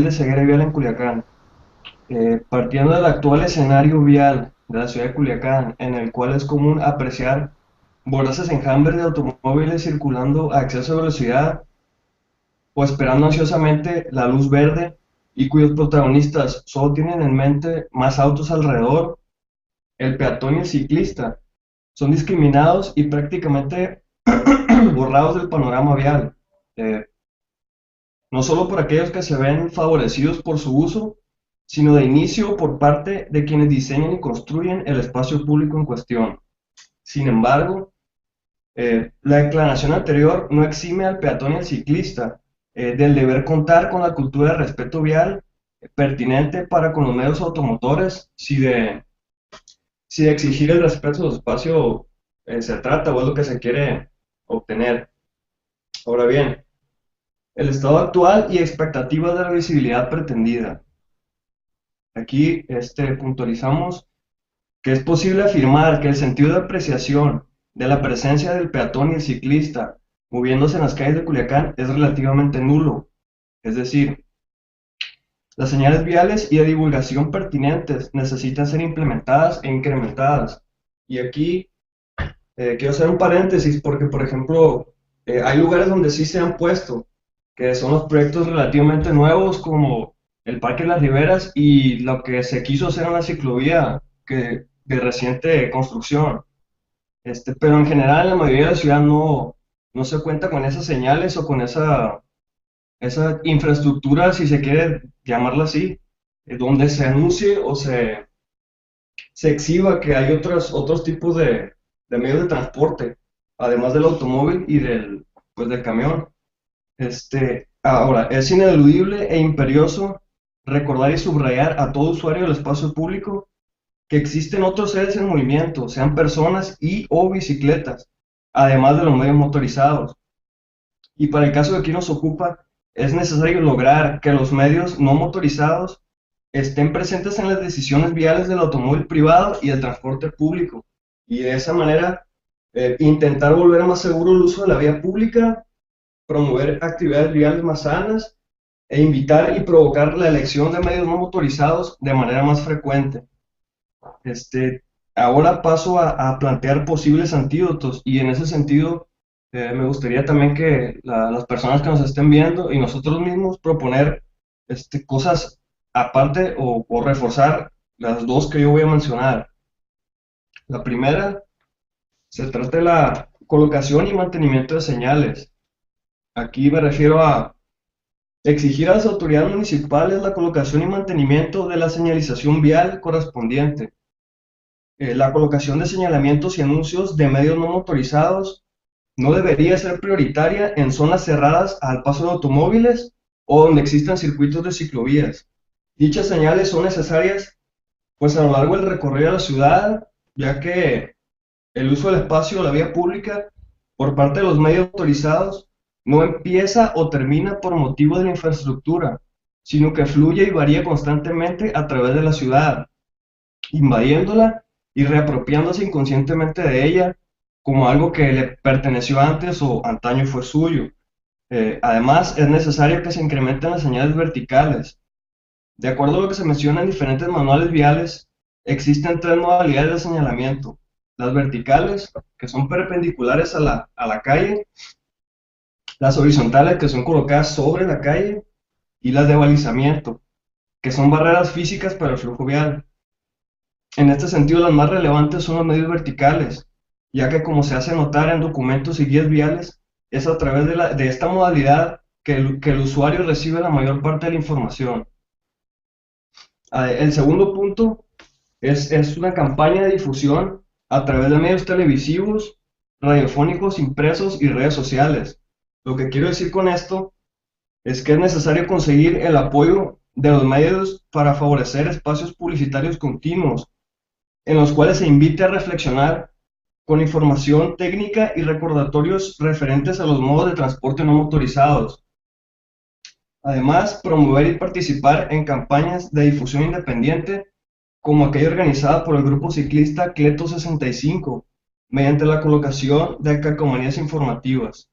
nivel de ceguera vial en Culiacán. Partiendo del actual escenario vial de la ciudad de Culiacán, en el cual es común apreciar voraces enjambres de automóviles circulando a exceso de velocidad o esperando ansiosamente la luz verde y cuyos protagonistas solo tienen en mente más autos alrededor, el peatón y el ciclista son discriminados y prácticamente borrados del panorama vial. Eh, no solo por aquellos que se ven favorecidos por su uso, sino de inicio por parte de quienes diseñan y construyen el espacio público en cuestión. Sin embargo, la declaración anterior no exime al peatón y al ciclista del deber contar con la cultura de respeto vial pertinente para con los medios automotores si de exigir el respeto del espacio se trata o es lo que se quiere obtener. Ahora bien, el estado actual y expectativas de la visibilidad pretendida. Aquí puntualizamos que es posible afirmar que el sentido de apreciación de la presencia del peatón y el ciclista moviéndose en las calles de Culiacán es relativamente nulo. Es decir, las señales viales y de divulgación pertinentes necesitan ser implementadas e incrementadas. Y aquí quiero hacer un paréntesis porque, por ejemplo, hay lugares donde sí se han puesto, que son los proyectos relativamente nuevos como el Parque de las Riberas y lo que se quiso hacer en la ciclovía de reciente construcción. Pero en general en la mayoría de la ciudad no se cuenta con esas señales o con esa infraestructura, si se quiere llamarla así, donde se anuncie o se exhiba que hay otros tipos de medios de transporte, además del automóvil y del camión. Ahora, es ineludible e imperioso recordar y subrayar a todo usuario del espacio público que existen otros seres en movimiento, sean personas y o bicicletas, además de los medios motorizados. Y para el caso de quien nos ocupa, es necesario lograr que los medios no motorizados estén presentes en las decisiones viales del automóvil privado y del transporte público. Y de esa manera, intentar volver más seguro el uso de la vía pública, promover actividades viales más sanas e invitar y provocar la elección de medios no motorizados de manera más frecuente. Este, Ahora paso a plantear posibles antídotos y en ese sentido me gustaría también que las personas que nos estén viendo y nosotros mismos proponer cosas aparte o reforzar las dos que yo voy a mencionar. La primera se trata de la colocación y mantenimiento de señales. Aquí me refiero a exigir a las autoridades municipales la colocación y mantenimiento de la señalización vial correspondiente. La colocación de señalamientos y anuncios de medios no motorizados no debería ser prioritaria en zonas cerradas al paso de automóviles o donde existan circuitos de ciclovías. Dichas señales son necesarias pues a lo largo del recorrido de la ciudad, ya que el uso del espacio o la vía pública por parte de los medios autorizados no empieza o termina por motivo de la infraestructura, sino que fluye y varía constantemente a través de la ciudad, invadiéndola y reapropiándose inconscientemente de ella como algo que le perteneció antes o antaño fue suyo. Además, es necesario que se incrementen las señales verticales. De acuerdo a lo que se menciona en diferentes manuales viales, existen tres modalidades de señalamiento. Las verticales, que son perpendiculares a la calle, las horizontales, que son colocadas sobre la calle, y las de balizamiento, que son barreras físicas para el flujo vial. En este sentido, las más relevantes son los medios verticales, ya que como se hace notar en documentos y guías viales, es a través de esta modalidad que el usuario recibe la mayor parte de la información. El segundo punto es una campaña de difusión a través de medios televisivos, radiofónicos, impresos y redes sociales. Lo que quiero decir con esto es que es necesario conseguir el apoyo de los medios para favorecer espacios publicitarios continuos, en los cuales se invite a reflexionar con información técnica y recordatorios referentes a los modos de transporte no motorizados. Además, promover y participar en campañas de difusión independiente, como aquella organizada por el grupo ciclista Cleto 65, mediante la colocación de calcomanías informativas.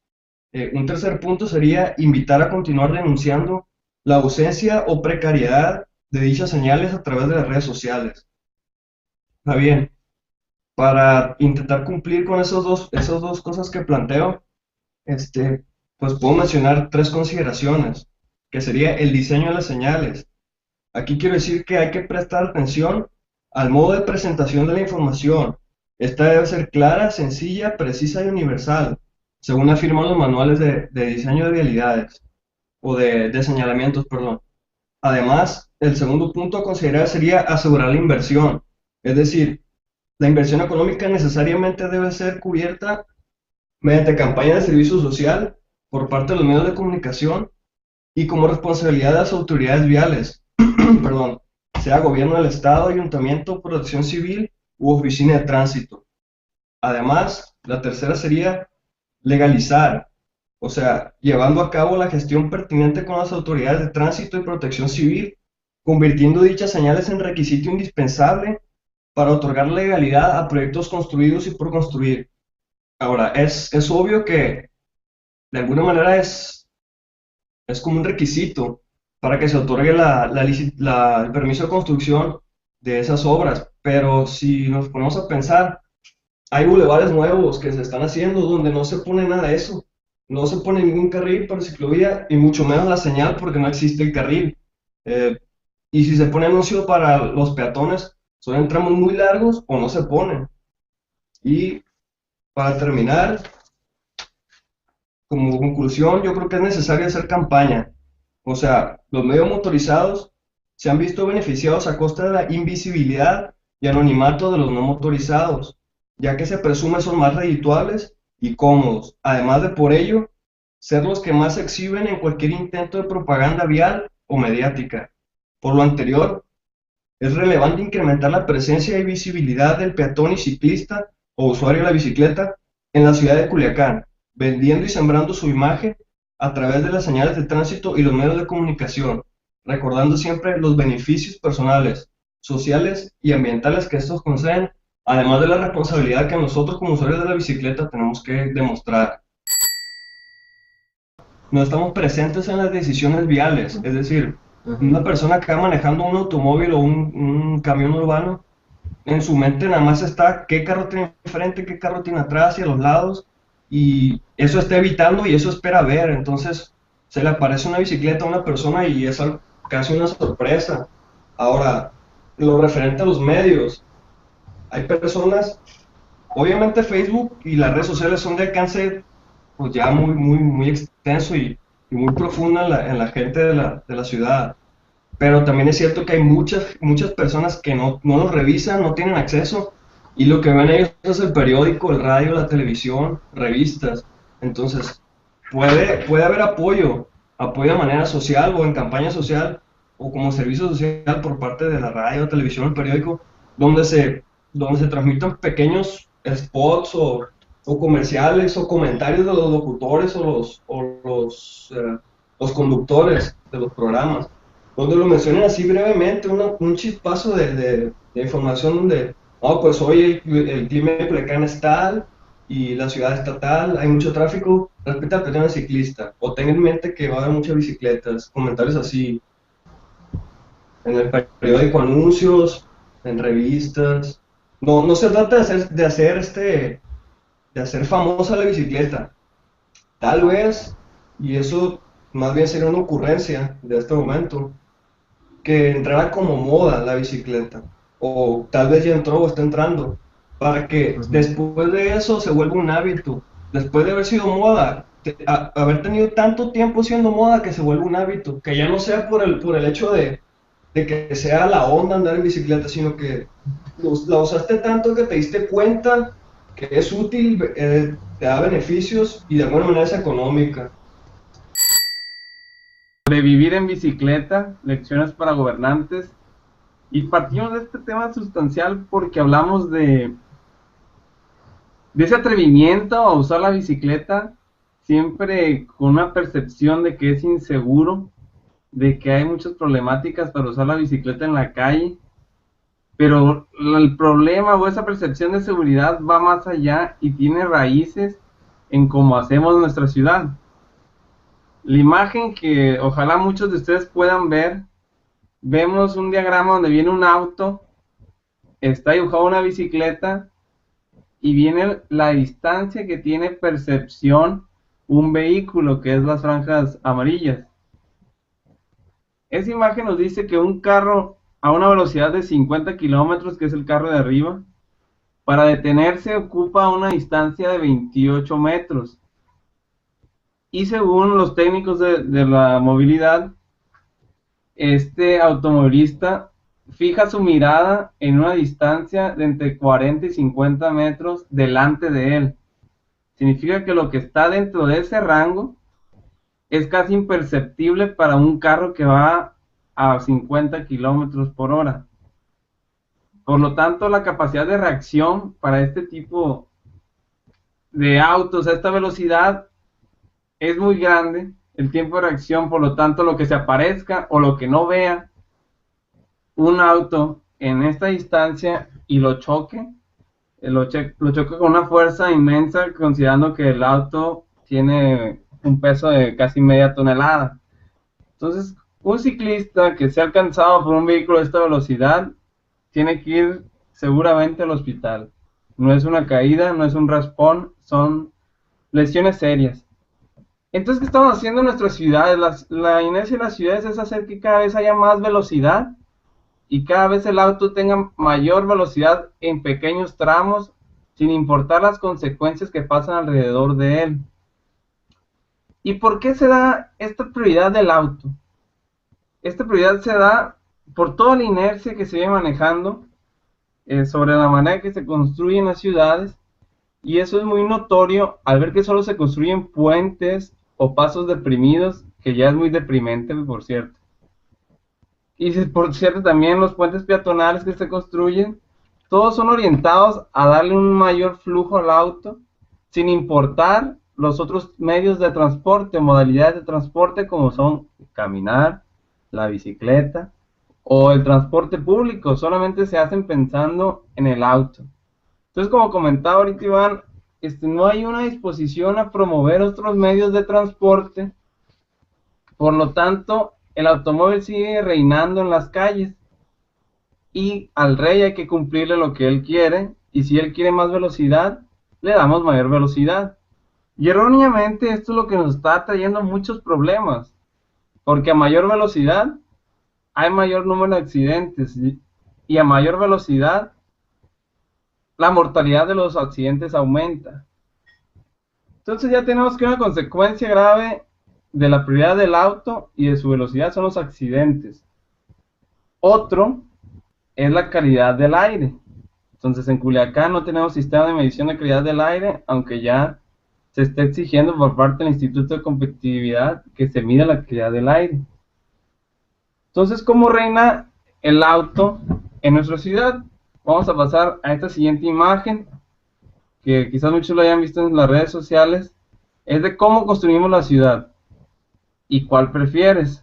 Un tercer punto sería invitar a continuar denunciando la ausencia o precariedad de dichas señales a través de las redes sociales. Está bien, para intentar cumplir con esas dos cosas que planteo, pues puedo mencionar tres consideraciones, que sería el diseño de las señales. Aquí quiero decir que hay que prestar atención al modo de presentación de la información. Esta debe ser clara, sencilla, precisa y universal, según afirman los manuales de diseño de vialidades, o de señalamientos, perdón. Además, el segundo punto a considerar sería asegurar la inversión. Es decir, la inversión económica necesariamente debe ser cubierta mediante campañas de servicio social por parte de los medios de comunicación y como responsabilidad de las autoridades viales, perdón, sea gobierno del Estado, ayuntamiento, protección civil u oficina de tránsito. Además, la tercera sería legalizar, o sea, llevando a cabo la gestión pertinente con las autoridades de tránsito y protección civil, convirtiendo dichas señales en requisito indispensable para otorgar legalidad a proyectos construidos y por construir. Ahora, es obvio que de alguna manera es como un requisito para que se otorgue el permiso de construcción de esas obras, pero si nos ponemos a pensar, hay bulevares nuevos que se están haciendo donde no se pone nada de eso, no se pone ningún carril para ciclovía y mucho menos la señal porque no existe el carril. Eh, y si se pone anuncio para los peatones, son en tramos muy largos o no se ponen. Y para terminar, como conclusión, yo creo que es necesario hacer campaña. O sea, los medios motorizados se han visto beneficiados a costa de la invisibilidad y anonimato de los no motorizados, ya que se presume son más redituables y cómodos, además de por ello ser los que más se exhiben en cualquier intento de propaganda vial o mediática. Por lo anterior, es relevante incrementar la presencia y visibilidad del peatón y ciclista o usuario de la bicicleta en la ciudad de Culiacán, vendiendo y sembrando su imagen a través de las señales de tránsito y los medios de comunicación, recordando siempre los beneficios personales, sociales y ambientales que estos conceden, además de la responsabilidad que nosotros como usuarios de la bicicleta tenemos que demostrar. No estamos presentes en las decisiones viales, es decir, una persona que va manejando un automóvil o un camión urbano, en su mente nada más está qué carro tiene enfrente, qué carro tiene atrás y a los lados, y eso está evitando y eso espera ver. Entonces se le aparece una bicicleta a una persona y es casi una sorpresa. Ahora, lo referente a los medios, hay personas, obviamente Facebook y las redes sociales son de alcance pues ya muy extenso y muy profundo en la gente de la ciudad. Pero también es cierto que hay muchas personas que no los revisan, no tienen acceso, y lo que ven ellos es el periódico, el radio, la televisión, revistas. Entonces, puede haber apoyo de manera social o en campaña social o como servicio social por parte de la radio, televisión, el periódico, donde se transmitan pequeños spots o comerciales o comentarios de los locutores los conductores de los programas donde lo mencionan así brevemente, un chispazo de información donde, oh, pues hoy el clima de Culiacán es tal y la ciudad está tal, hay mucho tráfico, respeta al peatón ciclista, o ten en mente que va a haber muchas bicicletas, comentarios así, en el periódico, anuncios, en revistas. No se trata de hacer famosa la bicicleta, tal vez, y eso más bien sería una ocurrencia de este momento que entrara como moda la bicicleta, o tal vez ya entró o está entrando, para que después de eso se vuelva un hábito, después de haber sido moda, haber tenido tanto tiempo siendo moda que se vuelva un hábito, que ya no sea por el hecho de que sea la onda andar en bicicleta, sino que la usaste tanto que te diste cuenta que es útil, te da beneficios y de alguna manera es económica. Sobrevivir en bicicleta, lecciones para gobernantes. Y partimos de este tema sustancial porque hablamos de ese atrevimiento a usar la bicicleta, siempre con una percepción de que es inseguro, de que hay muchas problemáticas para usar la bicicleta en la calle, pero el problema o esa percepción de seguridad va más allá y tiene raíces en cómo hacemos nuestra ciudad. La imagen que ojalá muchos de ustedes puedan ver, vemos un diagrama donde viene un auto, está dibujada una bicicleta y viene la distancia que tiene percepción un vehículo, que es las franjas amarillas. Esa imagen nos dice que un carro a una velocidad de 50 kilómetros, que es el carro de arriba, para detenerse ocupa una distancia de 28 metros. Y según los técnicos de la movilidad, este automovilista fija su mirada en una distancia de entre 40 y 50 metros delante de él. Significa que lo que está dentro de ese rango es casi imperceptible para un carro que va a 50 kilómetros por hora. Por lo tanto, la capacidad de reacción para este tipo de autos a esta velocidad es muy grande. El tiempo de reacción, por lo tanto, lo que se aparezca o lo que no vea un auto en esta distancia y lo choque, lo choque con una fuerza inmensa, considerando que el auto tiene un peso de casi media tonelada. Entonces, un ciclista que sea alcanzado por un vehículo de esta velocidad tiene que ir seguramente al hospital. No es una caída, no es un raspón, son lesiones serias. Entonces, ¿qué estamos haciendo en nuestras ciudades? La inercia de las ciudades es hacer que cada vez haya más velocidad y cada vez el auto tenga mayor velocidad en pequeños tramos, sin importar las consecuencias que pasan alrededor de él. ¿Y por qué se da esta prioridad del auto? Esta prioridad se da por toda la inercia que se viene manejando sobre la manera que se construyen las ciudades, y eso es muy notorio al ver que solo se construyen puentes o pasos deprimidos, que ya es muy deprimente, por cierto. Y por cierto, también los puentes peatonales que se construyen, todos son orientados a darle un mayor flujo al auto, sin importar los otros medios de transporte, modalidades de transporte, como son caminar, la bicicleta o el transporte público. Solamente se hacen pensando en el auto. Entonces, como comentaba ahorita Iván, no hay una disposición a promover otros medios de transporte. Por lo tanto, el automóvil sigue reinando en las calles y al rey hay que cumplirle lo que él quiere, y si él quiere más velocidad, le damos mayor velocidad. Y erróneamente esto es lo que nos está trayendo muchos problemas, porque a mayor velocidad hay mayor número de accidentes y a mayor velocidad la mortalidad de los accidentes aumenta. Entonces ya tenemos que una consecuencia grave de la prioridad del auto y de su velocidad son los accidentes. Otro es la calidad del aire. Entonces en Culiacán no tenemos sistema de medición de calidad del aire, aunque ya se está exigiendo por parte del Instituto de Competitividad que se mida la calidad del aire. Entonces, ¿cómo reina el auto en nuestra ciudad? Vamos a pasar a esta siguiente imagen, que quizás muchos lo hayan visto en las redes sociales. Es de cómo construimos la ciudad y cuál prefieres.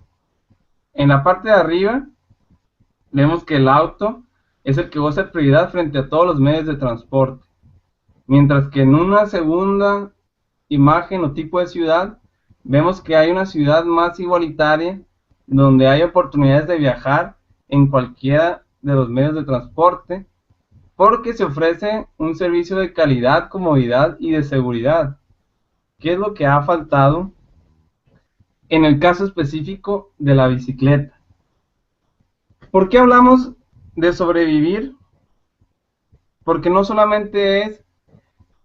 En la parte de arriba vemos que el auto es el que goza de prioridad frente a todos los medios de transporte, mientras que en una segunda imagen o tipo de ciudad vemos que hay una ciudad más igualitaria, donde hay oportunidades de viajar en cualquiera de los medios de transporte, porque se ofrece un servicio de calidad, comodidad y de seguridad. ¿Qué es lo que ha faltado en el caso específico de la bicicleta? ¿Por qué hablamos de sobrevivir? Porque no solamente es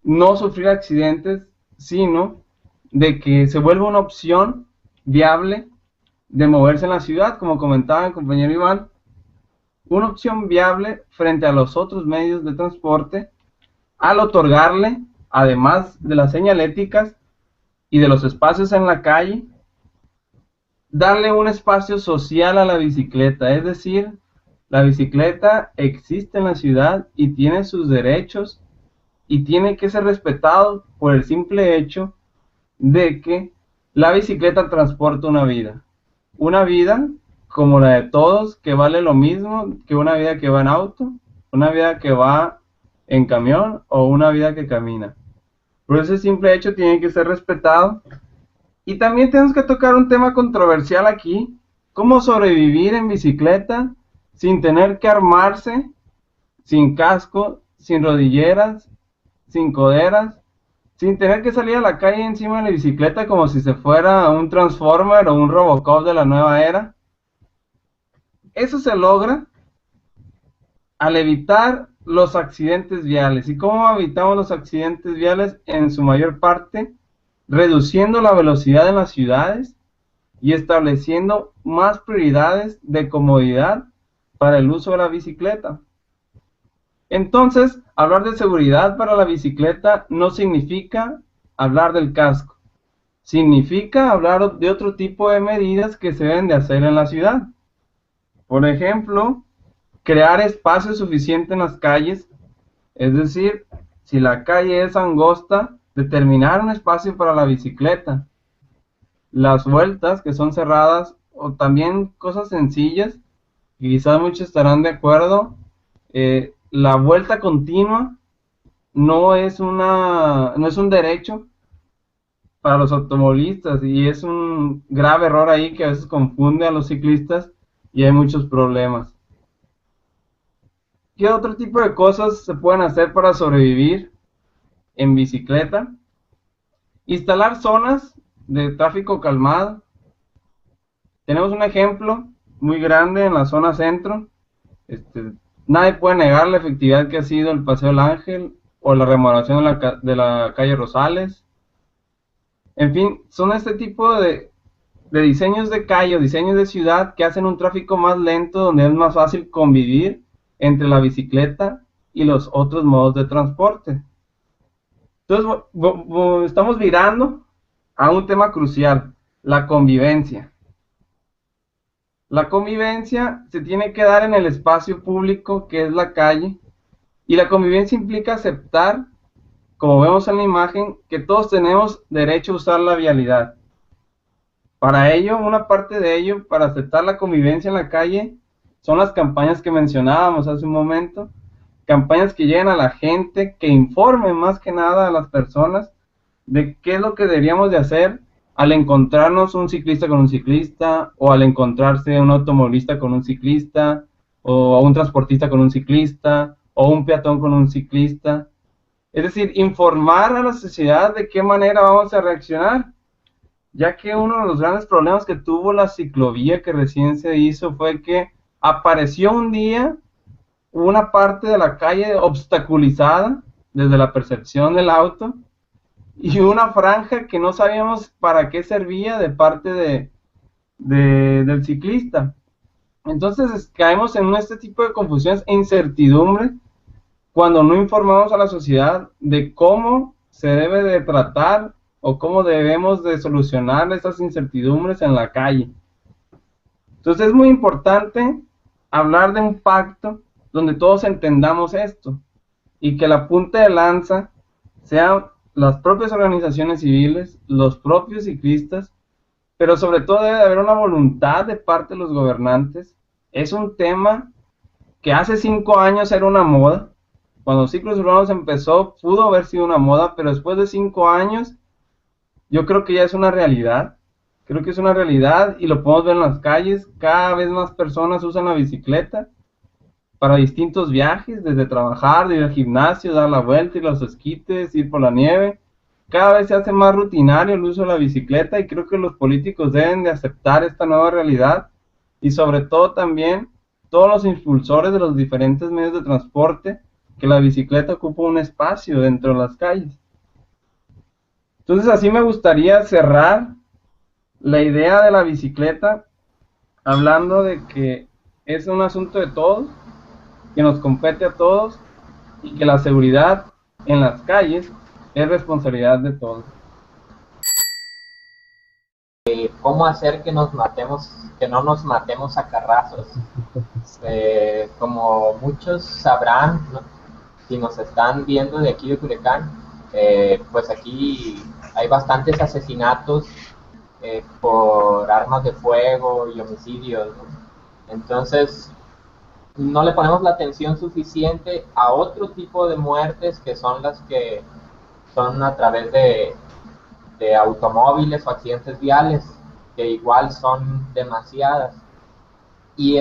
no sufrir accidentes, sino de que se vuelva una opción viable de moverse en la ciudad, como comentaba el compañero Iván, una opción viable frente a los otros medios de transporte, al otorgarle, además de las señaléticas y de los espacios en la calle, darle un espacio social a la bicicleta. Es decir, la bicicleta existe en la ciudad y tiene sus derechos y tiene que ser respetado por el simple hecho de que la bicicleta transporta una vida como la de todos, que vale lo mismo que una vida que va en auto, una vida que va en camión o una vida que camina. Por ese simple hecho tiene que ser respetado Y también tenemos que tocar un tema controversial aquí, cómo sobrevivir en bicicleta sin tener que armarse, sin casco, sin rodilleras, sin coderas, sin tener que salir a la calle encima de la bicicleta como si se fuera un Transformer o un Robocop de la nueva era. Eso se logra al evitar los accidentes viales. ¿Y cómo evitamos los accidentes viales? En su mayor parte, reduciendo la velocidad en las ciudades y estableciendo más prioridades de comodidad para el uso de la bicicleta. Entonces, hablar de seguridad para la bicicleta no significa hablar del casco, significa hablar de otro tipo de medidas que se deben de hacer en la ciudad. Por ejemplo, crear espacio suficiente en las calles, es decir, si la calle es angosta, determinar un espacio para la bicicleta. Las vueltas que son cerradas, o también cosas sencillas, y quizás muchos estarán de acuerdo, la vuelta continua no es un derecho para los automovilistas, y es un grave error ahí que a veces confunde a los ciclistas y hay muchos problemas. ¿Qué otro tipo de cosas se pueden hacer para sobrevivir en bicicleta? Instalar zonas de tráfico calmado. Tenemos un ejemplo muy grande en la zona centro. Nadie puede negar la efectividad que ha sido el Paseo del Ángel o la remodelación de la calle Rosales. En fin, son este tipo de diseños de calle o diseños de ciudad que hacen un tráfico más lento, donde es más fácil convivir entre la bicicleta y los otros modos de transporte. Entonces, estamos virando a un tema crucial, la convivencia. La convivencia se tiene que dar en el espacio público que es la calle, y la convivencia implica aceptar, como vemos en la imagen, que todos tenemos derecho a usar la vialidad. Para ello, una parte de ello, para aceptar la convivencia en la calle, son las campañas que mencionábamos hace un momento, campañas que lleguen a la gente, que informen más que nada a las personas de qué es lo que deberíamos de hacer al encontrarnos un ciclista con un ciclista, o al encontrarse un automovilista con un ciclista, o un transportista con un ciclista, o un peatón con un ciclista. Es decir, informar a la sociedad de qué manera vamos a reaccionar, ya que uno de los grandes problemas que tuvo la ciclovía que recién se hizo fue que apareció un día una parte de la calle obstaculizada desde la percepción del auto, y una franja que no sabíamos para qué servía de parte del ciclista. Entonces caemos en este tipo de confusiones e incertidumbre cuando no informamos a la sociedad de cómo se debe de tratar o cómo debemos de solucionar esas incertidumbres en la calle. Entonces es muy importante hablar de un pacto donde todos entendamos esto, y que la punta de lanza sean las propias organizaciones civiles, los propios ciclistas, pero sobre todo debe de haber una voluntad de parte de los gobernantes. Es un tema que hace 5 años era una moda. Cuando Ciclos Urbanos empezó, pudo haber sido una moda, pero después de 5 años, yo creo que ya es una realidad. Creo que es una realidad y lo podemos ver en las calles. Cada vez más personas usan la bicicleta para distintos viajes, desde trabajar, de ir al gimnasio, dar la vuelta, ir a los esquites, ir por la nieve. Cada vez se hace más rutinario el uso de la bicicleta, y creo que los políticos deben de aceptar esta nueva realidad, y sobre todo también todos los impulsores de los diferentes medios de transporte, que la bicicleta ocupa un espacio dentro de las calles. Entonces así me gustaría cerrar la idea de la bicicleta, hablando de que es un asunto de todos, que nos compete a todos, y que la seguridad en las calles es responsabilidad de todos. ¿Cómo hacer que nos matemos, que no nos matemos a carrazos? Como muchos sabrán, ¿no? Si nos están viendo de aquí de Culiacán, pues aquí hay bastantes asesinatos por armas de fuego y homicidios, ¿no? Entonces, no le ponemos la atención suficiente a otro tipo de muertes, que son las que son a través de automóviles o accidentes viales, que igual son demasiadas. Y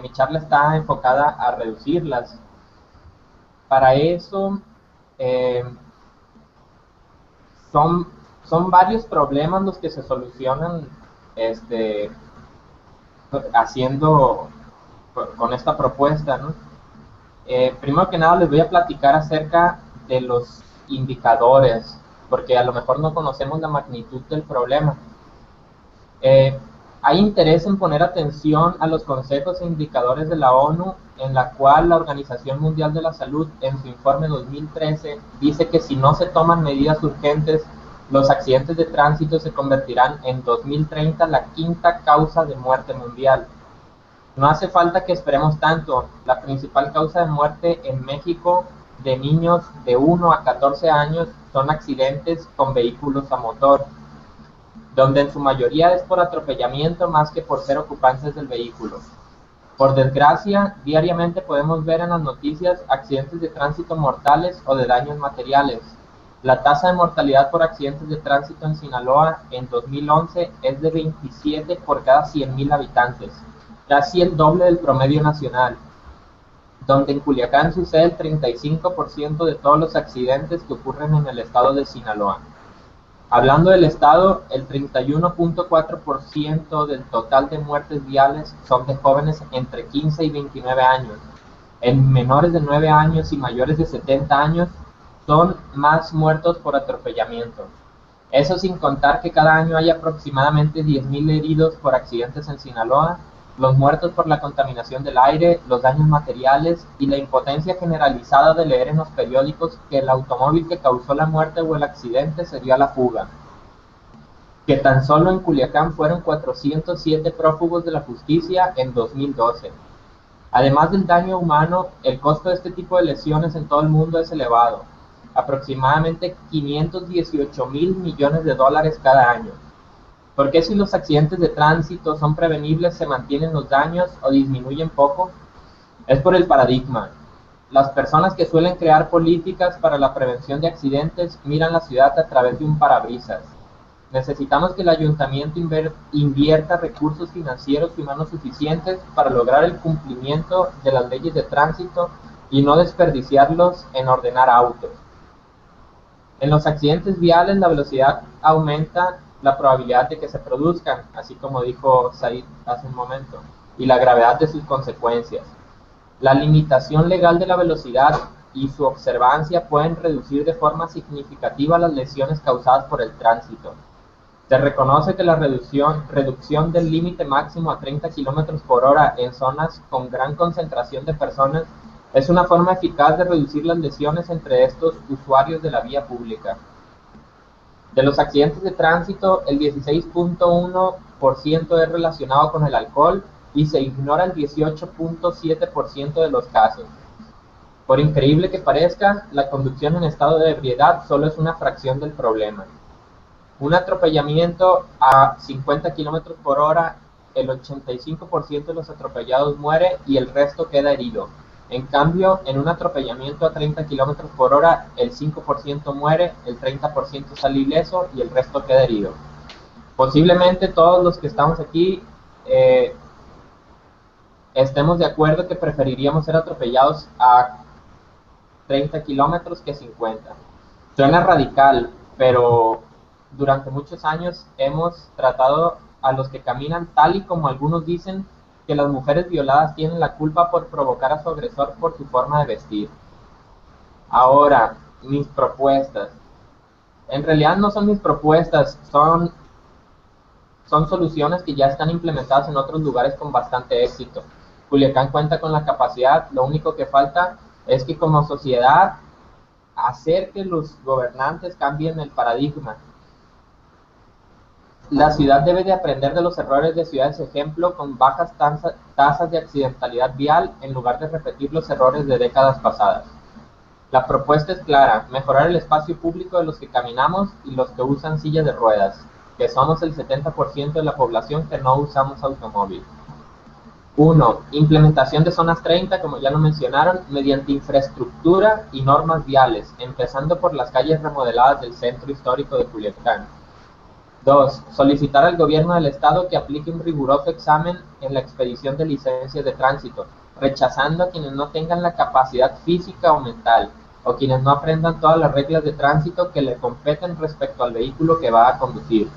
mi charla está enfocada a reducirlas. Para eso, eh, son, son varios problemas los que se solucionan este, haciendo con esta propuesta, ¿no? Primero que nada les voy a platicar acerca de los indicadores, porque a lo mejor no conocemos la magnitud del problema. Hay interés en poner atención a los consejos e indicadores de la ONU, en la cual la Organización Mundial de la Salud, en su informe 2013, dice que si no se toman medidas urgentes, los accidentes de tránsito se convertirán en 2030 la quinta causa de muerte mundial. No hace falta que esperemos tanto. La principal causa de muerte en México de niños de 1 a 14 años son accidentes con vehículos a motor, donde en su mayoría es por atropellamiento más que por ser ocupantes del vehículo. Por desgracia, diariamente podemos ver en las noticias accidentes de tránsito mortales o de daños materiales. La tasa de mortalidad por accidentes de tránsito en Sinaloa en 2011 es de 27 por cada 100,000 habitantes, casi el doble del promedio nacional, donde en Culiacán sucede el 35% de todos los accidentes que ocurren en el estado de Sinaloa. Hablando del estado, el 31.4% del total de muertes viales son de jóvenes entre 15 y 29 años. En menores de 9 años y mayores de 70 años son más muertos por atropellamiento. Eso sin contar que cada año hay aproximadamente 10,000 heridos por accidentes en Sinaloa, los muertos por la contaminación del aire, los daños materiales y la impotencia generalizada de leer en los periódicos que el automóvil que causó la muerte o el accidente se dio a la fuga. Que tan solo en Culiacán fueron 407 prófugos de la justicia en 2012. Además del daño humano, el costo de este tipo de lesiones en todo el mundo es elevado, aproximadamente 518,000 millones de dólares cada año. ¿Por qué si los accidentes de tránsito son prevenibles se mantienen los daños o disminuyen poco? Es por el paradigma. Las personas que suelen crear políticas para la prevención de accidentes miran la ciudad a través de un parabrisas. Necesitamos que el ayuntamiento invierta recursos financieros y humanos suficientes para lograr el cumplimiento de las leyes de tránsito y no desperdiciarlos en ordenar autos. En los accidentes viales la velocidad aumenta la probabilidad de que se produzcan, así como dijo Said hace un momento, y la gravedad de sus consecuencias. La limitación legal de la velocidad y su observancia pueden reducir de forma significativa las lesiones causadas por el tránsito. Se reconoce que la reducción del límite máximo a 30 km por hora en zonas con gran concentración de personas es una forma eficaz de reducir las lesiones entre estos usuarios de la vía pública. De los accidentes de tránsito, el 16.1% es relacionado con el alcohol y se ignora el 18.7% de los casos. Por increíble que parezca, la conducción en estado de ebriedad solo es una fracción del problema. Un atropellamiento a 50 km por hora, el 85% de los atropellados muere y el resto queda herido. En cambio, en un atropellamiento a 30 km por hora, el 5% muere, el 30% sale ileso y el resto queda herido. Posiblemente todos los que estamos aquí estemos de acuerdo que preferiríamos ser atropellados a 30 kilómetros que 50. Suena radical, pero durante muchos años hemos tratado a los que caminan tal y como algunos dicen que las mujeres violadas tienen la culpa por provocar a su agresor por su forma de vestir. Ahora, mis propuestas. En realidad no son mis propuestas, son soluciones que ya están implementadas en otros lugares con bastante éxito. Culiacán cuenta con la capacidad, lo único que falta es que como sociedad hacer que los gobernantes cambien el paradigma. La ciudad debe de aprender de los errores de ciudades ejemplo con bajas tasas de accidentalidad vial en lugar de repetir los errores de décadas pasadas. La propuesta es clara, mejorar el espacio público de los que caminamos y los que usan sillas de ruedas, que somos el 70% de la población que no usamos automóvil. Uno, implementación de zonas 30, como ya lo mencionaron, mediante infraestructura y normas viales, empezando por las calles remodeladas del centro histórico de Culiacán. 2. Solicitar al gobierno del estado que aplique un riguroso examen en la expedición de licencias de tránsito, rechazando a quienes no tengan la capacidad física o mental, o quienes no aprendan todas las reglas de tránsito que le competen respecto al vehículo que va a conducir.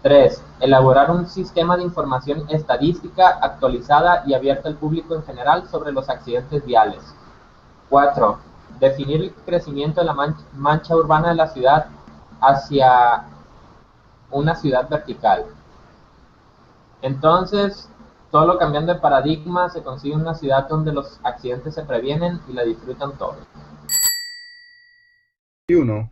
3. Elaborar un sistema de información estadística actualizada y abierta al público en general sobre los accidentes viales. 4. Definir el crecimiento de la mancha urbana de la ciudad hacia una ciudad vertical. Entonces, solo cambiando de paradigma se consigue una ciudad donde los accidentes se previenen y la disfrutan todos. Y uno,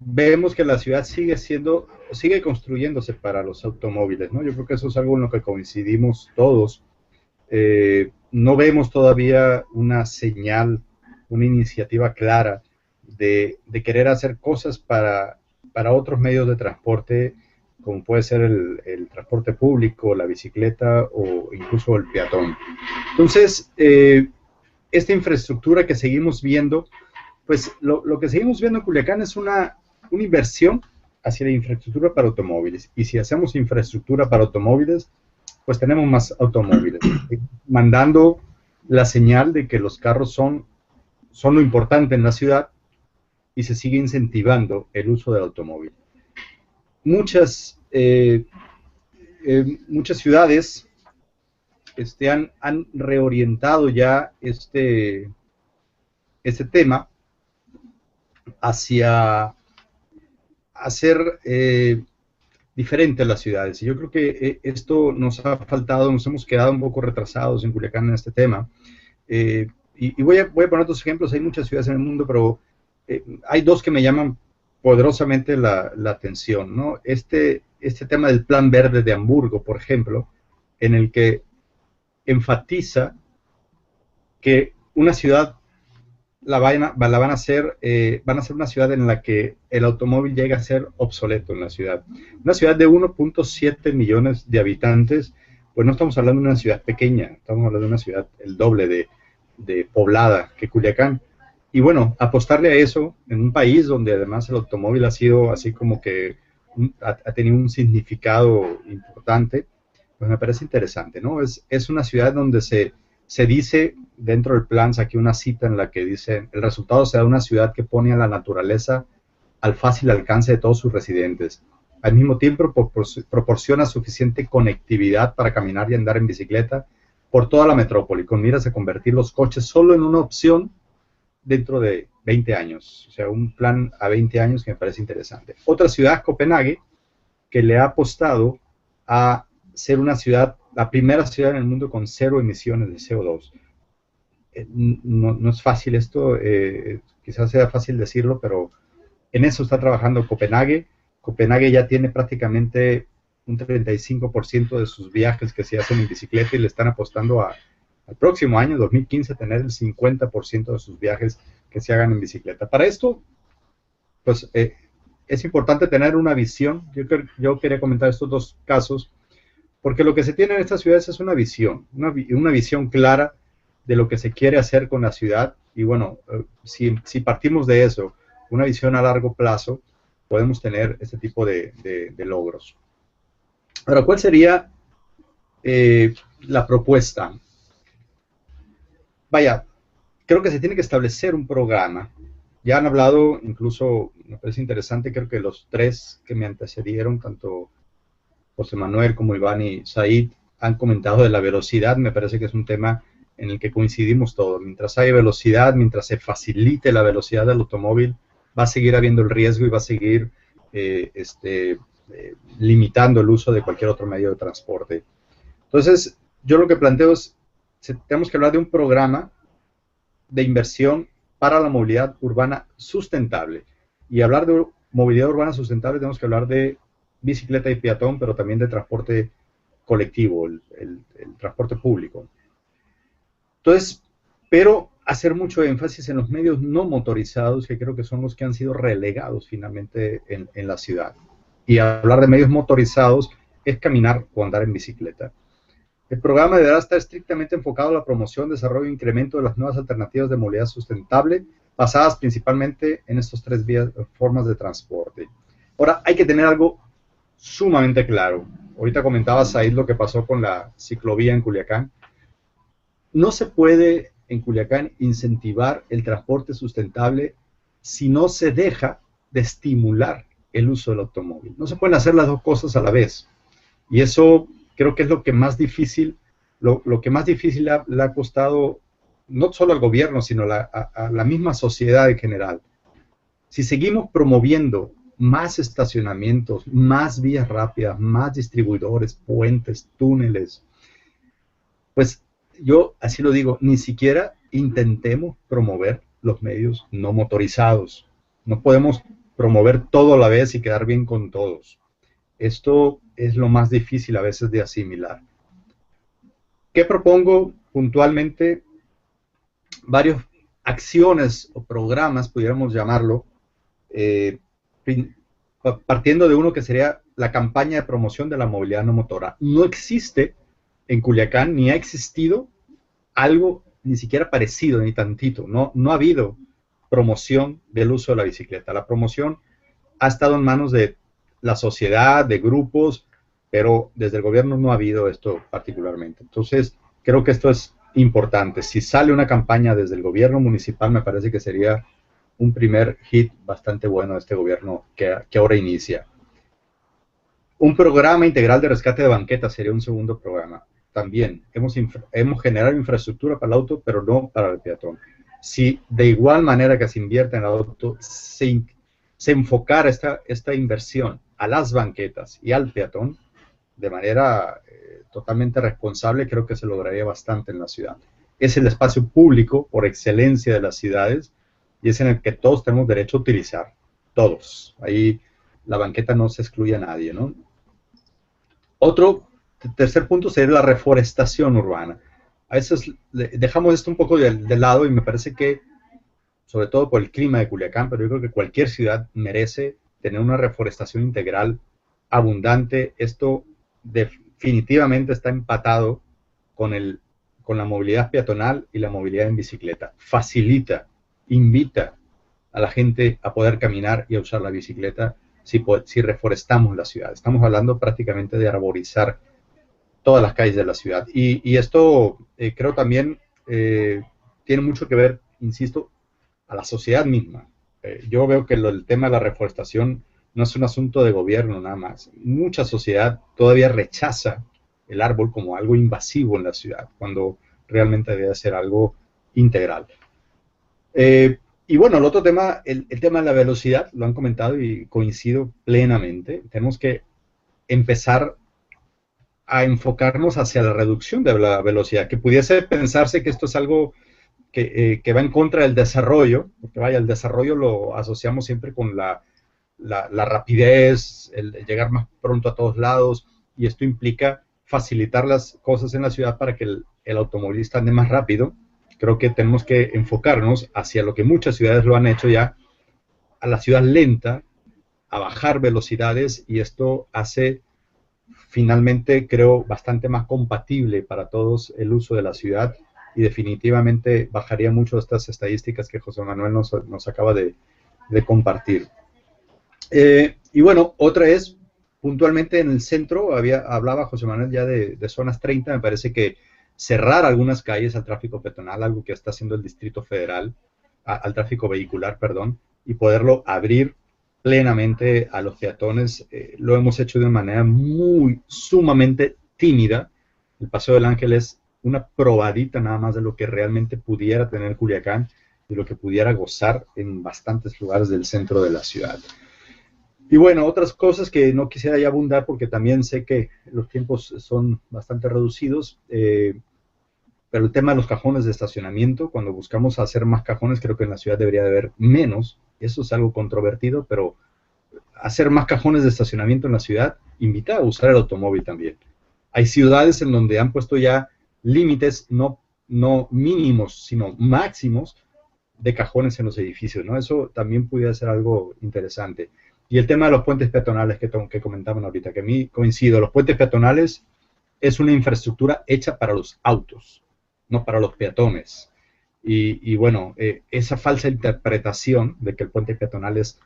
vemos que la ciudad sigue construyéndose para los automóviles, ¿no? Yo creo que eso es algo en lo que coincidimos todos. No vemos todavía una señal, una iniciativa clara de querer hacer cosas para otros medios de transporte, como puede ser el transporte público, la bicicleta o incluso el peatón. Entonces, esta infraestructura que seguimos viendo, pues lo que seguimos viendo en Culiacán es una inversión hacia la infraestructura para automóviles. Y si hacemos infraestructura para automóviles, pues tenemos más automóviles, mandando la señal de que los carros son lo importante en la ciudad y se sigue incentivando el uso del automóvil. Muchas ciudades han reorientado ya este tema hacia hacer diferente a las ciudades. Y yo creo que esto nos ha faltado, nos hemos quedado un poco retrasados en Culiacán en este tema. Y voy a poner otros ejemplos. Hay muchas ciudades en el mundo, pero hay dos que me llaman poderosamente la atención, ¿no? Este tema del Plan Verde de Hamburgo, por ejemplo, en el que enfatiza que una ciudad van a ser una ciudad en la que el automóvil llega a ser obsoleto en la ciudad. Una ciudad de 1.7 millones de habitantes, pues no estamos hablando de una ciudad pequeña, estamos hablando de una ciudad el doble de poblada que Culiacán. Y bueno, apostarle a eso en un país donde además el automóvil ha sido así como que ha tenido un significado importante, pues me parece interesante, ¿no? Es una ciudad donde se dice, dentro del plan, saqué una cita en la que dice, el resultado será una ciudad que pone a la naturaleza al fácil alcance de todos sus residentes. Al mismo tiempo, proporciona suficiente conectividad para caminar y andar en bicicleta por toda la metrópoli, con miras a convertir los coches solo en una opción dentro de 20 años. O sea, un plan a 20 años que me parece interesante. Otra ciudad, Copenhague, que le ha apostado a ser una ciudad, la primera ciudad en el mundo con 0 emisiones de CO2. No es fácil esto, quizás sea fácil decirlo, pero en eso está trabajando Copenhague. Copenhague ya tiene prácticamente un 35% de sus viajes que se hacen en bicicleta y le están apostando al próximo año, 2015, tener el 50% de sus viajes que se hagan en bicicleta. Para esto, pues es importante tener una visión. Yo quería comentar estos dos casos, porque lo que se tiene en estas ciudades es una visión, una visión clara de lo que se quiere hacer con la ciudad. Y bueno, si partimos de eso, una visión a largo plazo, podemos tener este tipo de logros. Ahora, ¿cuál sería la propuesta? Vaya, creo que se tiene que establecer un programa. Ya han hablado, incluso me parece interesante, creo que los tres que me antecedieron, tanto José Manuel como Iván y Said, han comentado de la velocidad. Me parece que es un tema en el que coincidimos todos. Mientras haya velocidad, mientras se facilite la velocidad del automóvil, va a seguir habiendo el riesgo y va a seguir limitando el uso de cualquier otro medio de transporte. Entonces, yo lo que planteo es, tenemos que hablar de un programa de inversión para la movilidad urbana sustentable. Y hablar de movilidad urbana sustentable tenemos que hablar de bicicleta y peatón, pero también de transporte colectivo, el transporte público. Entonces, pero hacer mucho énfasis en los medios no motorizados, que creo que son los que han sido relegados finalmente en la ciudad. Y hablar de medios motorizados es caminar o andar en bicicleta. El programa deberá estar estrictamente enfocado a la promoción, desarrollo e incremento de las nuevas alternativas de movilidad sustentable, basadas principalmente en estas tres formas de transporte. Ahora, hay que tener algo sumamente claro. Ahorita comentaba Said lo que pasó con la ciclovía en Culiacán. No se puede en Culiacán incentivar el transporte sustentable si no se deja de estimular el uso del automóvil. No se pueden hacer las dos cosas a la vez. Y eso creo que es lo que más difícil, lo que más difícil le ha costado no solo al gobierno, sino a la misma sociedad en general. Si seguimos promoviendo más estacionamientos, más vías rápidas, más distribuidores, puentes, túneles, pues yo así lo digo, ni siquiera intentemos promover los medios no motorizados. No podemos promover todo a la vez y quedar bien con todos. Esto es lo más difícil a veces de asimilar. ¿Qué propongo puntualmente? Varias acciones o programas, pudiéramos llamarlo, partiendo de uno que sería la campaña de promoción de la movilidad no motora. No existe en Culiacán, ni ha existido algo ni siquiera parecido, ni tantito. No ha habido promoción del uso de la bicicleta. La promoción ha estado en manos de la sociedad, de grupos, pero desde el gobierno no ha habido esto particularmente. Entonces, creo que esto es importante. Si sale una campaña desde el gobierno municipal, me parece que sería un primer hit bastante bueno de este gobierno que ahora inicia. Un programa integral de rescate de banquetas sería un segundo programa. También hemos generado infraestructura para el auto, pero no para el peatón. Si de igual manera que se invierte en el auto, se enfocara esta inversión a las banquetas y al peatón de manera totalmente responsable, creo que se lograría bastante en la ciudad. Es el espacio público por excelencia de las ciudades y es en el que todos tenemos derecho a utilizar. Todos. Ahí la banqueta no se excluye a nadie, ¿no? Otro tercer punto sería la reforestación urbana. A veces dejamos esto un poco de lado y me parece que, sobre todo por el clima de Culiacán, pero yo creo que cualquier ciudad merece tener una reforestación integral abundante. Esto definitivamente está empatado con la movilidad peatonal y la movilidad en bicicleta. Facilita, invita a la gente a poder caminar y a usar la bicicleta si reforestamos la ciudad. Estamos hablando prácticamente de arborizar todas las calles de la ciudad. Y esto creo también tiene mucho que ver, insisto, a la sociedad misma. Yo veo que el tema de la reforestación no es un asunto de gobierno nada más. Mucha sociedad todavía rechaza el árbol como algo invasivo en la ciudad, cuando realmente debe ser algo integral. Y bueno, el otro tema, el tema de la velocidad, lo han comentado y coincido plenamente. Tenemos que empezar a enfocarnos hacia la reducción de la velocidad, que pudiese pensarse que esto es algo que va en contra del desarrollo, porque vaya, el desarrollo lo asociamos siempre con la rapidez, el llegar más pronto a todos lados, y esto implica facilitar las cosas en la ciudad para que el automovilista ande más rápido. Creo que tenemos que enfocarnos hacia lo que muchas ciudades lo han hecho ya, a la ciudad lenta, a bajar velocidades, y esto hace finalmente, creo, bastante más compatible para todos el uso de la ciudad, y definitivamente bajaría mucho estas estadísticas que José Manuel nos acaba de compartir. Y bueno, otra es, puntualmente en el centro, hablaba José Manuel ya de zonas 30, me parece que cerrar algunas calles al tráfico peatonal, algo que está haciendo el Distrito Federal, al tráfico vehicular, perdón, y poderlo abrir plenamente a los peatones. Lo hemos hecho de una manera sumamente tímida. El Paseo del Ángel es una probadita nada más de lo que realmente pudiera tener Culiacán, de lo que pudiera gozar en bastantes lugares del centro de la ciudad. Y bueno, otras cosas que no quisiera ya abundar porque también sé que los tiempos son bastante reducidos, pero el tema de los cajones de estacionamiento, cuando buscamos hacer más cajones, creo que en la ciudad debería de haber menos. Eso es algo controvertido, pero hacer más cajones de estacionamiento en la ciudad invita a usar el automóvil también. Hay ciudades en donde han puesto ya límites no mínimos, sino máximos de cajones en los edificios, ¿no? Eso también pudiera ser algo interesante. Y el tema de los puentes peatonales que comentaban ahorita, que a mí coincido, los puentes peatonales es una infraestructura hecha para los autos, no para los peatones. Y bueno, esa falsa interpretación de que el puente peatonal es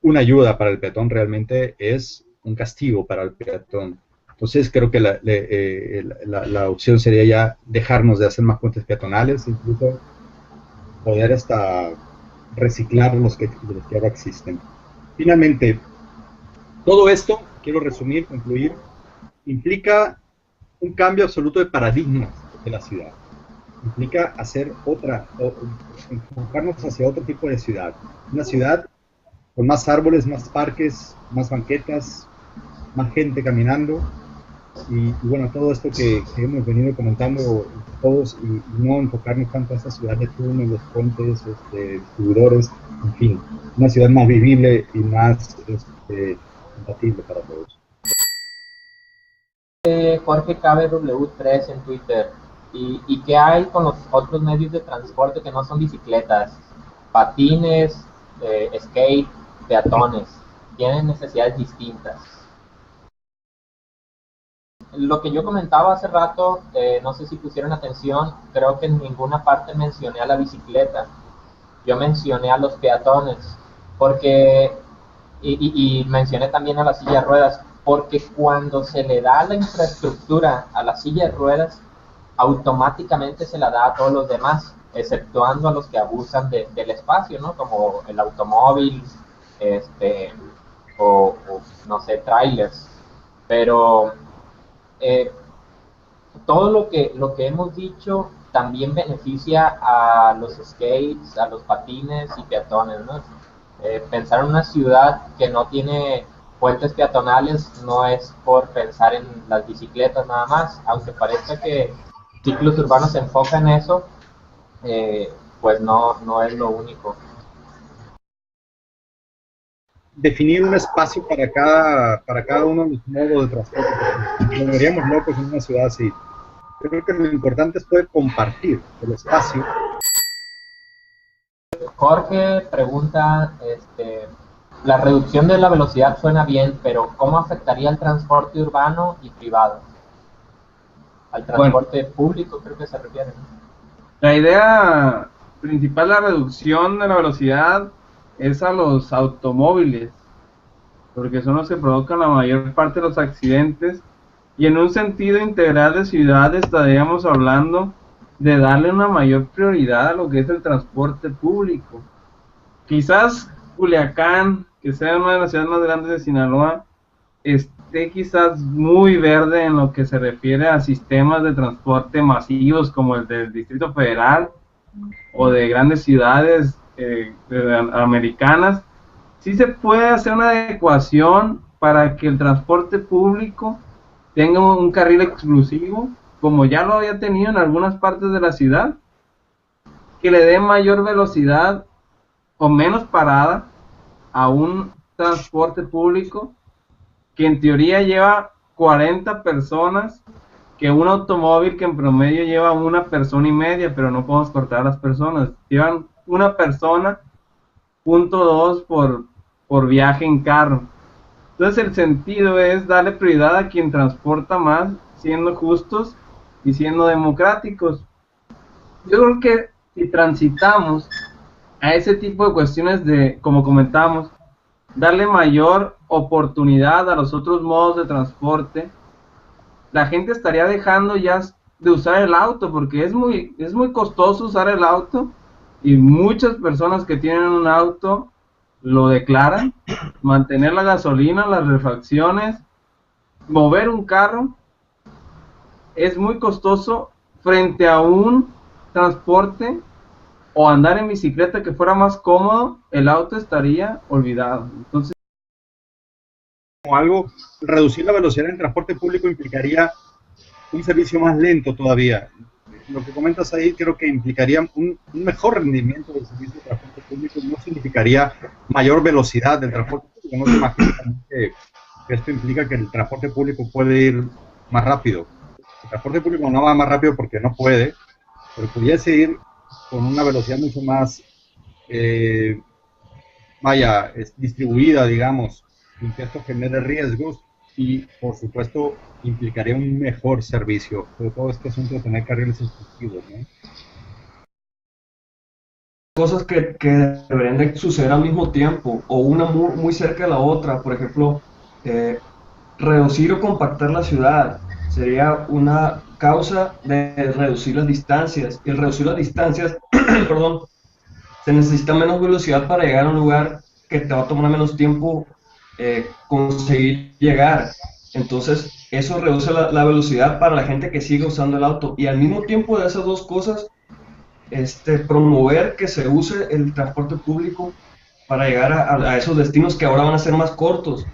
una ayuda para el peatón realmente es un castigo para el peatón. Entonces creo que la opción sería ya dejarnos de hacer más puentes peatonales, incluso poder hasta reciclar los que ahora existen. Finalmente, todo esto, quiero resumir, concluir, implica un cambio absoluto de paradigmas de la ciudad. Implica hacer enfocarnos hacia otro tipo de ciudad. Una ciudad con más árboles, más parques, más banquetas, más gente caminando. Y bueno, todo esto que hemos venido comentando todos, y no enfocarnos tanto a esta ciudad de túneles, puentes, distribuidores, en fin, una ciudad más vivible y más compatible para todos. Jorge KBW3 en Twitter. ¿Y qué hay con los otros medios de transporte que no son bicicletas? Patines, skate, peatones. Tienen necesidades distintas. Lo que yo comentaba hace rato, no sé si pusieron atención, creo que en ninguna parte mencioné a la bicicleta. Yo mencioné a los peatones, porque, y mencioné también a la silla de ruedas, porque cuando se le da la infraestructura a la silla de ruedas, automáticamente se la da a todos los demás, exceptuando a los que abusan del espacio, ¿no? Como el automóvil, o no sé, trailers. Pero todo lo que hemos dicho también beneficia a los skates, a los patines y peatones, ¿no? Pensar en una ciudad que no tiene puentes peatonales no es por pensar en las bicicletas nada más, aunque parezca que Ciclos Urbanos se enfoca en eso, pues no es lo único. Definir un espacio para cada uno de los modos de transporte. Nos veríamos locos en una ciudad así. Creo que lo importante es poder compartir el espacio. Jorge pregunta, la reducción de la velocidad suena bien, pero ¿cómo afectaría al transporte urbano y privado? Al transporte público creo que se refiere, ¿no? La idea principal de la reducción de la velocidad es a los automóviles, porque son los que provocan la mayor parte de los accidentes, y en un sentido integral de ciudad estaríamos hablando de darle una mayor prioridad a lo que es el transporte público. Quizás Culiacán, que sea una de las ciudades más grandes de Sinaloa, esté quizás muy verde en lo que se refiere a sistemas de transporte masivos como el del Distrito Federal o de grandes ciudades americanas. Sí se puede hacer una adecuación para que el transporte público tenga un carril exclusivo, como ya lo había tenido en algunas partes de la ciudad, que le dé mayor velocidad o menos parada a un transporte público que en teoría lleva 40 personas, que un automóvil que en promedio lleva 1,5 personas, pero no podemos cortar a las personas, llevan 1 persona, .2 por viaje en carro. Entonces el sentido es darle prioridad a quien transporta más, siendo justos y siendo democráticos. Yo creo que si transitamos a ese tipo de cuestiones de, como comentábamos, darle mayor oportunidad a los otros modos de transporte, la gente estaría dejando ya de usar el auto, porque es muy costoso usar el auto, y muchas personas que tienen un auto lo declaran. Mantener la gasolina, las refacciones, mover un carro es muy costoso frente a un transporte o andar en bicicleta que fuera más cómodo. El auto estaría olvidado. Entonces, Como algo, reducir la velocidad en el transporte público implicaría un servicio más lento todavía. Lo que comentas ahí creo que implicaría un mejor rendimiento del servicio de transporte público, no significaría mayor velocidad del transporte público. No se imagina que esto implica que el transporte público puede ir más rápido. El transporte público no va más rápido porque no puede, pero pudiese ir con una velocidad mucho más, distribuida, digamos, sin que esto genere riesgos. y, por supuesto, implicaría un mejor servicio, sobre todo este asunto de tener carriles exclusivos, ¿no? Cosas que deberían de suceder al mismo tiempo o una muy cerca de la otra. Por ejemplo, eh, reducir o compactar la ciudad sería una causa de reducir las distancias. Y el reducir las distancias, perdón, se necesita menos velocidad para llegar a un lugar que te va a tomar menos tiempo conseguir llegar. Entonces, eso reduce la velocidad para la gente que sigue usando el auto. Y al mismo tiempo de esas dos cosas, promover que se use el transporte público para llegar a esos destinos que ahora van a ser más cortos.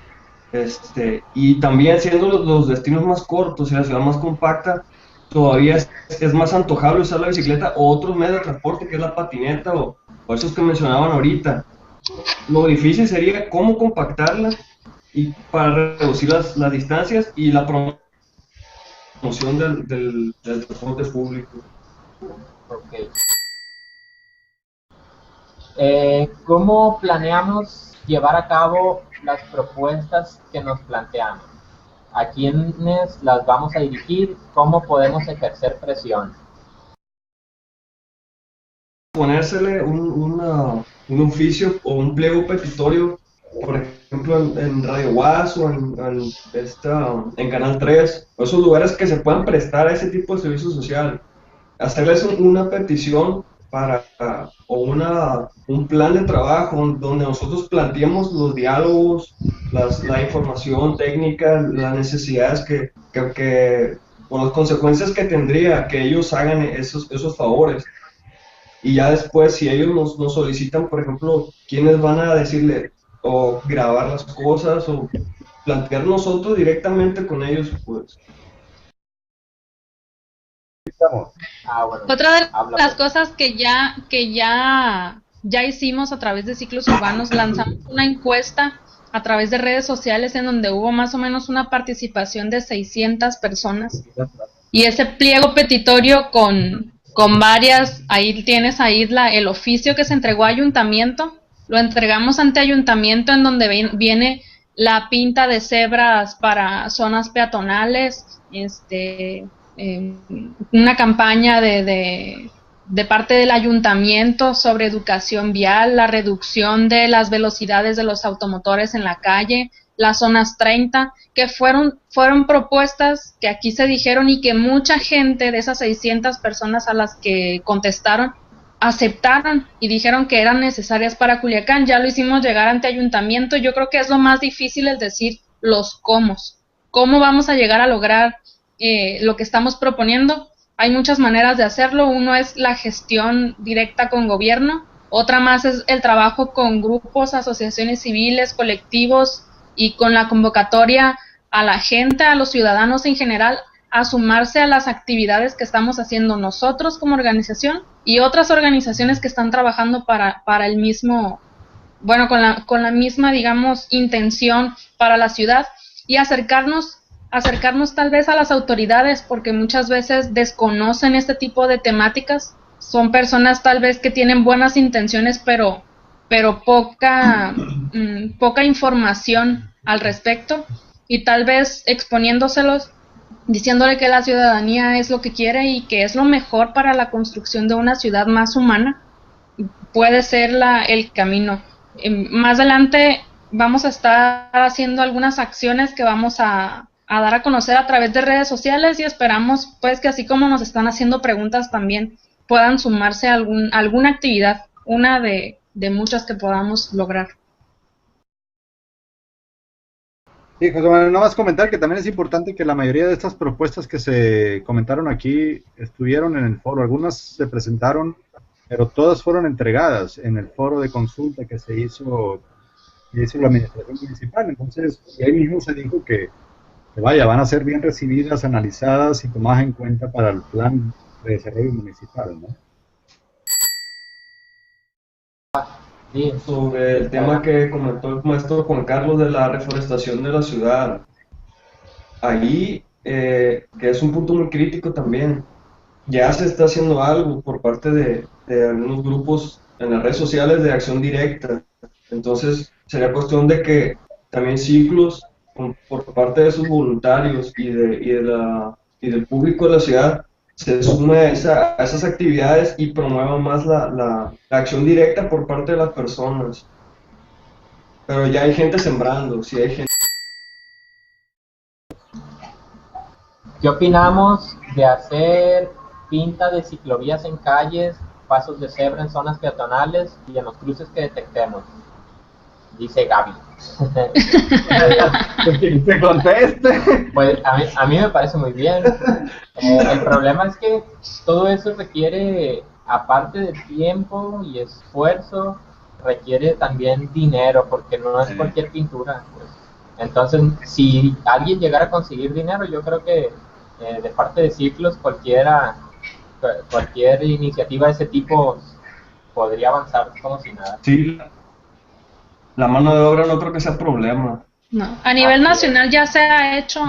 Y también siendo los destinos más cortos y la ciudad más compacta, todavía es más antojable usar la bicicleta o otros medios de transporte, que es la patineta o esos que mencionaban ahorita. Lo difícil sería cómo compactarla y para reducir las distancias y la promoción del transporte público. Ok. ¿Cómo planeamos llevar a cabo las propuestas que nos planteamos? ¿A quiénes las vamos a dirigir? ¿Cómo podemos ejercer presión? Ponérsele un oficio o un pliego petitorio, por ejemplo, en Radio UAS o en Canal 3, o esos lugares que se puedan prestar a ese tipo de servicio social. Hacerles una petición un plan de trabajo donde nosotros planteemos los diálogos, la información técnica, las necesidades o las consecuencias que tendría que ellos hagan esos favores. Y ya después, si ellos nos solicitan, por ejemplo, quiénes van a decirle o grabar las cosas o plantear nosotros directamente con ellos, pues. Bueno, Otra de las pues. cosas que ya hicimos a través de Ciclos Urbanos, lanzamos una encuesta a través de redes sociales en donde hubo más o menos una participación de 600 personas. Y ese pliego petitorio con varias, ahí tienes ahí el oficio que se entregó a ayuntamiento, lo entregamos ante ayuntamiento, en donde viene la pinta de cebras para zonas peatonales, una campaña de parte del ayuntamiento sobre educación vial, la reducción de las velocidades de los automotores en la calle, las zonas 30, que fueron propuestas que aquí se dijeron y que mucha gente de esas 600 personas a las que contestaron aceptaron y dijeron que eran necesarias para Culiacán. Ya lo hicimos llegar ante ayuntamiento. Yo creo que es lo más difícil, es decir, los cómo vamos a llegar a lograr lo que estamos proponiendo. Hay muchas maneras de hacerlo. Uno es la gestión directa con gobierno, otra más es el trabajo con grupos, asociaciones civiles, colectivos, y con la convocatoria a la gente, a los ciudadanos en general, a sumarse a las actividades que estamos haciendo nosotros como organización y otras organizaciones que están trabajando para el mismo, bueno, con la misma, digamos, intención para la ciudad, y acercarnos tal vez a las autoridades, porque muchas veces desconocen este tipo de temáticas. Son personas tal vez que tienen buenas intenciones, pero poca información al respecto, y tal vez exponiéndoselos, diciéndole que la ciudadanía es lo que quiere y que es lo mejor para la construcción de una ciudad más humana, puede ser el camino. Más adelante vamos a estar haciendo algunas acciones que vamos a dar a conocer a través de redes sociales, y esperamos pues que, así como nos están haciendo preguntas, también puedan sumarse a alguna actividad, una de muchas que podamos lograr. Sí, José Manuel, nada más comentar que también es importante que la mayoría de estas propuestas que se comentaron aquí estuvieron en el foro. Algunas se presentaron, pero todas fueron entregadas en el foro de consulta que se hizo la administración municipal. Entonces, y ahí mismo se dijo que vaya, van a ser bien recibidas, analizadas y tomadas en cuenta para el plan de desarrollo municipal, ¿no? Sí, sobre el tema que comentó el maestro Juan Carlos de la reforestación de la ciudad, ahí, que es un punto muy crítico también, ya se está haciendo algo por parte de algunos grupos en las redes sociales de acción directa. Entonces sería cuestión de que también Ciclos por parte de sus voluntarios y del público de la ciudad se sume a esas actividades y promueva más la acción directa por parte de las personas. Pero ya hay gente sembrando, sí hay gente. ¿Qué opinamos de hacer pinta de ciclovías en calles, pasos de cebra en zonas peatonales y en los cruces que detectemos? Dice Gaby. Que te conteste. Pues a mí me parece muy bien. El problema es que todo eso requiere, aparte de tiempo y esfuerzo, requiere también dinero, porque no es cualquier pintura. Pues. Entonces, si alguien llegara a conseguir dinero, yo creo que de parte de Ciclos, cualquier iniciativa de ese tipo podría avanzar como si nada. Sí, la mano de obra no creo que sea problema. No, a nivel nacional ya se ha hecho,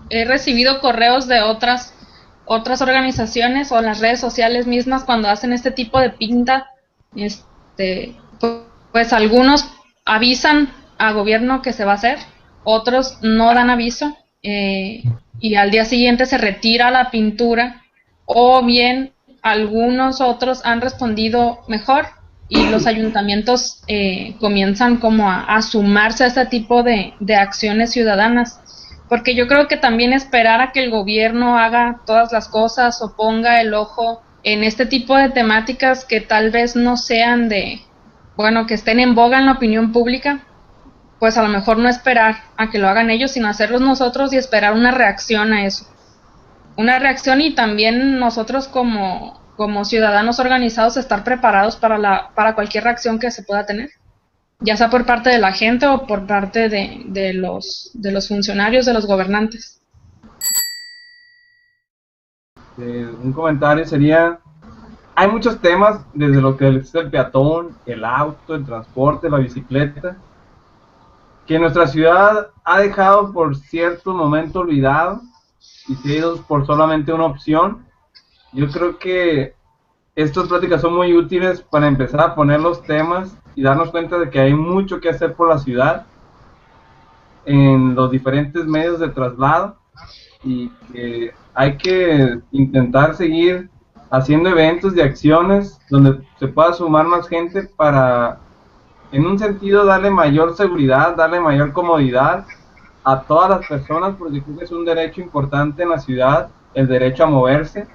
he recibido correos de otras organizaciones o las redes sociales mismas cuando hacen este tipo de pinta, pues algunos avisan a gobierno que se va a hacer, otros no dan aviso, y al día siguiente se retira la pintura, o bien algunos otros han respondido mejor y los ayuntamientos comienzan como a sumarse a este tipo de acciones ciudadanas, porque yo creo que también esperar a que el gobierno haga todas las cosas o ponga el ojo en este tipo de temáticas que tal vez no sean que estén en boga en la opinión pública, pues a lo mejor no esperar a que lo hagan ellos, sino hacerlos nosotros y esperar una reacción a eso. Una reacción, y también nosotros como ciudadanos organizados estar preparados para cualquier reacción que se pueda tener, ya sea por parte de la gente o por parte de los funcionarios, de los gobernantes. Un comentario sería, hay muchos temas, desde lo que es el peatón, el auto, el transporte, la bicicleta, que nuestra ciudad ha dejado por cierto momento olvidado y se ha ido por solamente una opción. Yo creo que estas pláticas son muy útiles para empezar a poner los temas y darnos cuenta de que hay mucho que hacer por la ciudad en los diferentes medios de traslado, y que hay que intentar seguir haciendo eventos y acciones donde se pueda sumar más gente para, en un sentido, darle mayor seguridad, darle mayor comodidad a todas las personas, porque creo que es un derecho importante en la ciudad, el derecho a moverse,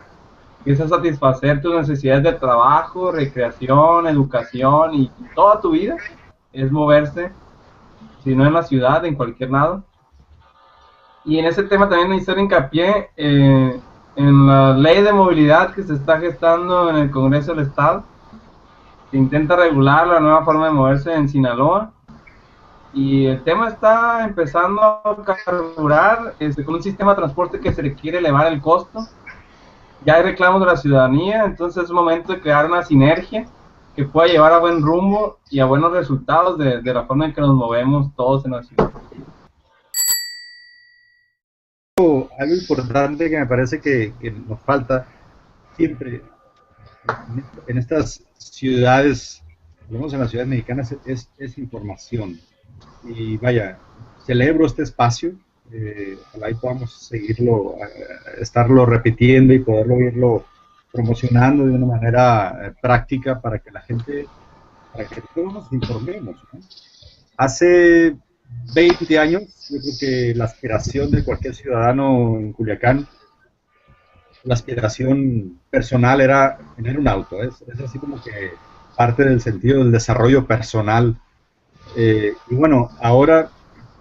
que es a satisfacer tus necesidades de trabajo, recreación, educación y toda tu vida, es moverse, si no en la ciudad, en cualquier lado. Y en ese tema también necesito hacer hincapié en la ley de movilidad que se está gestando en el Congreso del Estado, que intenta regular la nueva forma de moverse en Sinaloa. Y el tema está empezando a carburar con un sistema de transporte que se le quiere elevar el costo. Ya hay reclamos de la ciudadanía, entonces es momento de crear una sinergia que pueda llevar a buen rumbo y a buenos resultados de la forma en que nos movemos todos en la ciudad. Algo importante que me parece que nos falta siempre en estas ciudades, hablamos en las ciudades mexicanas, es información. Y vaya, celebro este espacio, ojalá y podamos seguirlo, estarlo repitiendo y poderlo irlo promocionando de una manera práctica para que la gente, para que todos nos informemos, ¿no? Hace 20 años, yo creo que la aspiración de cualquier ciudadano en Culiacán, la aspiración personal era tener un auto, es así como que parte del sentido del desarrollo personal. Y bueno, ahora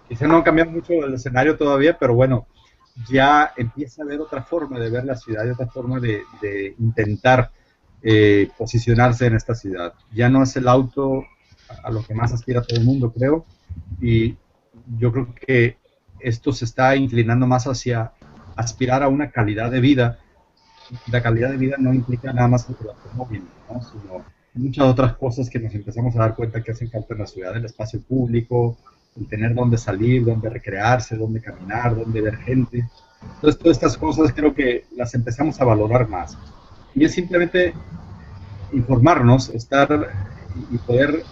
quizá no ha cambiado mucho el escenario todavía, pero bueno, ya empieza a haber otra forma de ver la ciudad y otra forma de intentar posicionarse en esta ciudad. Ya no es el auto a lo que más aspira todo el mundo, creo, y yo creo que esto se está inclinando más hacia aspirar a una calidad de vida. La calidad de vida no implica nada más el automóvil, ¿no? Sino muchas otras cosas que nos empezamos a dar cuenta que hacen falta en la ciudad: el espacio público, el tener dónde salir, dónde recrearse, dónde caminar, dónde ver gente. Entonces, todas estas cosas creo que las empezamos a valorar más. Y es simplemente informarnos, estar y poder,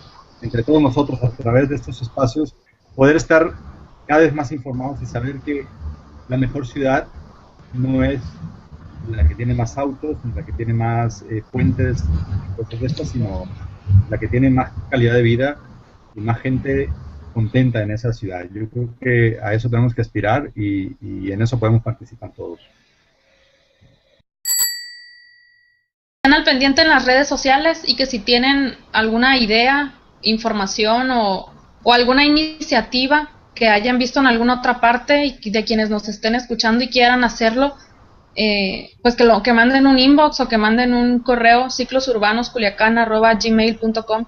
entre todos nosotros, a través de estos espacios, poder estar cada vez más informados y saber que la mejor ciudad no es la que tiene más autos, ni la que tiene más puentes, cosas de estas, sino la que tiene más calidad de vida y más gente contenta en esa ciudad. Yo creo que a eso tenemos que aspirar y en eso podemos participar todos. Estén al pendiente en las redes sociales y que si tienen alguna idea, información o alguna iniciativa que hayan visto en alguna otra parte y de quienes nos estén escuchando y quieran hacerlo, pues que manden un inbox o que manden un correo ciclosurbanosculiacan@gmail.com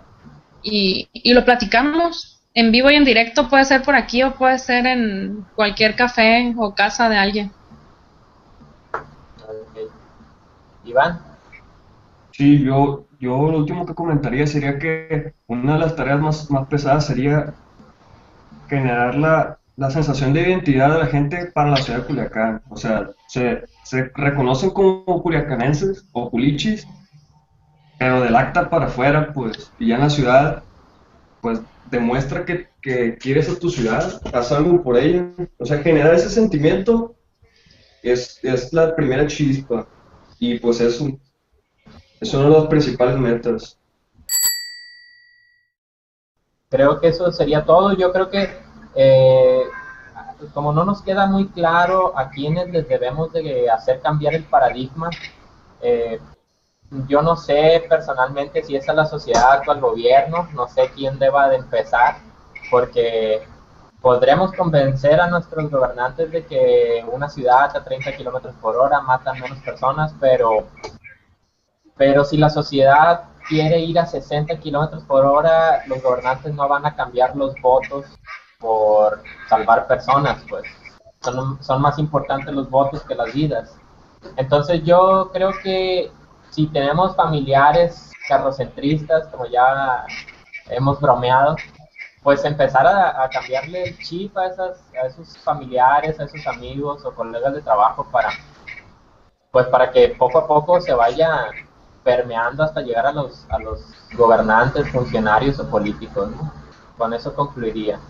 y lo platicamos en vivo y en directo. Puede ser por aquí o puede ser en cualquier café o casa de alguien. Ok. Iván. Sí, yo lo último que comentaría sería que una de las tareas más pesadas sería generar la sensación de identidad de la gente para la ciudad de Culiacán. O sea, se reconocen como culiacanenses o culichis, pero del acta para afuera, pues, y ya en la ciudad, pues, demuestra que quieres a tu ciudad, haz algo por ella. O sea, generar ese sentimiento es la primera chispa, y pues es una de las principales metas. Creo que eso sería todo. Yo creo que eh, como no nos queda muy claro a quiénes les debemos de hacer cambiar el paradigma, eh, yo no sé personalmente si es a la sociedad o al gobierno, no sé quién deba de empezar, porque podremos convencer a nuestros gobernantes de que una ciudad a 30 kilómetros por hora mata menos personas, pero si la sociedad quiere ir a 60 kilómetros por hora, los gobernantes no van a cambiar los votos por salvar personas, pues son más importantes los votos que las vidas. Entonces yo creo que si tenemos familiares carrocentristas, como ya hemos bromeado, pues empezar a cambiarle el chip a esos familiares, a esos amigos o colegas de trabajo pues para que poco a poco se vaya permeando hasta llegar a los gobernantes, funcionarios o políticos, ¿no? Con eso concluiría.